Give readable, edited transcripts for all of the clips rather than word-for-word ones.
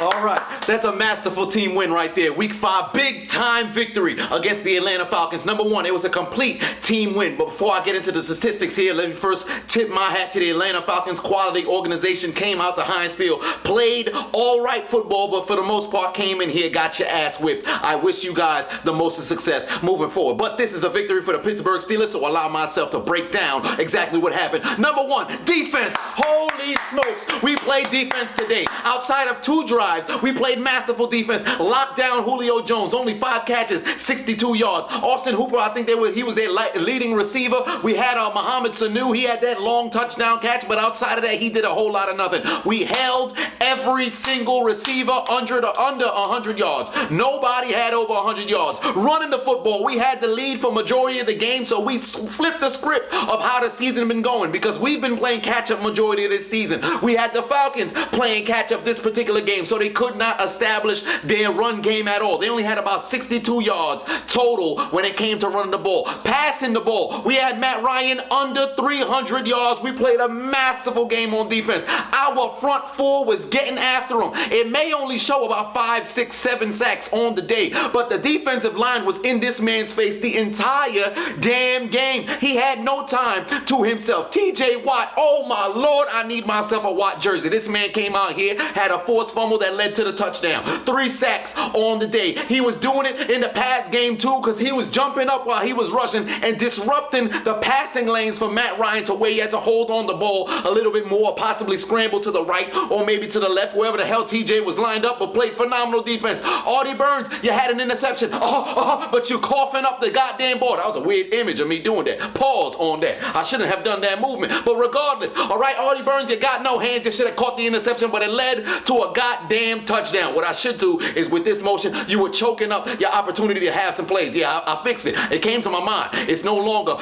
All right, that's a masterful team win right there. Week 5, big time victory against the Atlanta Falcons. Number 1, it was a complete team win. But before I get into the statistics here, let me first tip my hat to the Atlanta Falcons quality organization. Came out to Heinz Field, played all right football, but for the most part came in here, got your ass whipped. I wish you guys the most of success moving forward. But this is a victory for the Pittsburgh Steelers, so allow myself to break down exactly what happened. Number 1, defense. Holy smokes, we played defense today. Outside of 2 drives, we played masterful defense. Locked down Julio Jones, only 5 catches, 62 yards. Austin Hooper, I think he was their leading receiver. We had Mohamed Sanu, he had that long touchdown catch, but outside of that, he did a whole lot of nothing. We held every single receiver under 100 yards. Nobody had over 100 yards. Running the football, we had the lead for majority of the game, so we flipped the script of how the season has been going because we've been playing catch-up majority of this season. We had the Falcons playing catch-up this particular game, so they could not establish their run game at all. They only had about 62 yards total when it came to running the ball. Passing the ball, we had Matt Ryan under 300 yards. We played a masterful game on defense. Our front 4 was getting after them. It may only show about 5, 6, 7 sacks on the day, but the defensive line was in this man's face the entire damn game. He had no time to himself. TJ Watt, oh my Lord, I need myself a Watt jersey. This man came out here, had a forced fumble that led to the touchdown. 3 sacks on the day. He was doing it in the pass game too because he was jumping up while he was rushing and disrupting the passing lanes for Matt Ryan to where he had to hold on the ball a little bit more, possibly scramble to the right or maybe to the left, wherever the hell TJ was lined up, but played phenomenal defense. Artie Burns, you had an interception, but you coughing up the goddamn ball. That was a weird image of me doing that. Pause on that. I shouldn't have done that movement, but regardless, all right, Artie Burns, you got no hands. You should have caught the interception, but it led to a goddamn touchdown. What I should do is with this motion, you were choking up your opportunity to have some plays. Yeah, I fixed it. It came to my mind. It's no longer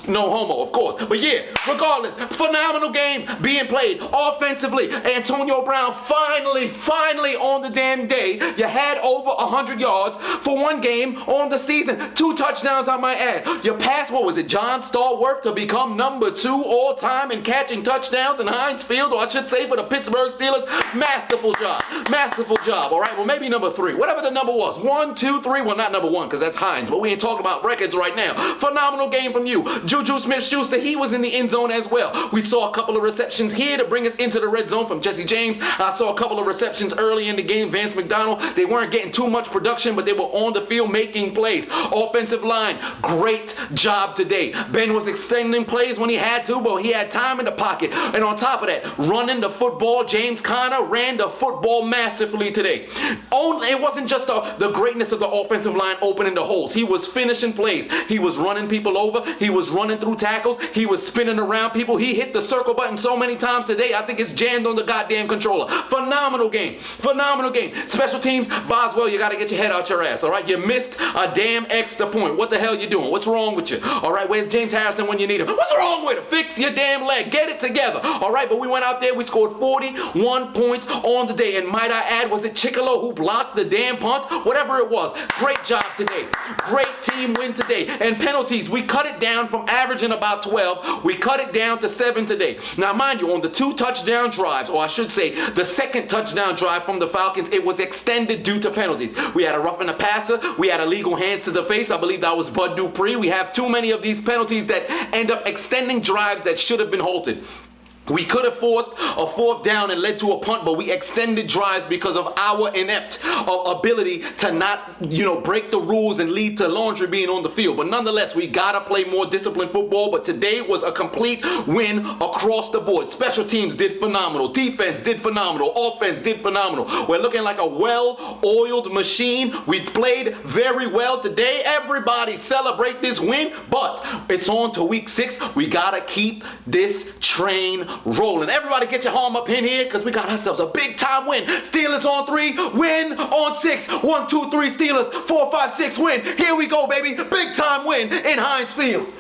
no homo, of course. But yeah, regardless, phenomenal game being played offensively. Antonio Brown finally on the damn day, you had over 100 yards for one game on the season. 2 touchdowns, I might add. You passed, what was it, John Stallworth to become number 2 all time in catching touchdowns in Heinz Field, or I should say for the Pittsburgh Steelers. Masterful job. Masterful job, all right? Well, maybe number 3. Whatever the number was. 1, 2, 3. Well, not number 1 because that's Heinz, but we ain't talking about records right now. Phenomenal game from you. Juju Smith-Schuster, he was in the end zone as well. We saw a couple of receptions here to bring us into the red zone from Jesse James. I saw a couple of receptions early in the game. Vance McDonald, they weren't getting too much production, but they were on the field making plays. Offensive line, great job today. Ben was extending plays when he had to, but he had time in the pocket. And on top of that, running the football, James Conner ran the football masterfully today. It wasn't just the greatness of the offensive line opening the holes. He was finishing plays. He was running people over. He was running through tackles. He was spinning around people. He hit the circle button so many times today, I think it's jammed on the goddamn controller. Phenomenal game. Phenomenal game. Special teams, Boswell, you got to get your head out your ass, all right? You missed a damn extra point. What the hell you doing? What's wrong with you? All right, where's James Harrison when you need him? What's wrong with him? Fix your damn leg. Get it together. All right, but we went out there. We scored 41 points on the day. And might I add, was it Chiseled who blocked the damn punt? Whatever it was. Great job today. Great team win today. And penalties, we cut it down from averaging about 12. We cut it down to 7 today. Now, mind you, on the 2 touchdown drives, or I should say the second touchdown drive from the Falcons, it was extended due to penalties. We had a roughing the passer. We had illegal hands to the face. I believe that was Bud Dupree. We have too many of these penalties that end up extending drives that should have been halted. We could have forced a 4th down and led to a punt, but we extended drives because of our inept ability to not, break the rules and lead to laundry being on the field. But nonetheless, we got to play more disciplined football, but today was a complete win across the board. Special teams did phenomenal. Defense did phenomenal. Offense did phenomenal. We're looking like a well-oiled machine. We played very well today. Everybody celebrate this win, but it's on to week 6. We got to keep this train rolling. Everybody get your arm up in here because we got ourselves a big time win. Steelers on 3, win on 6. 1, 2, 3 Steelers, 4, 5, 6 win. Here we go, baby. Big time win in Heinz Field.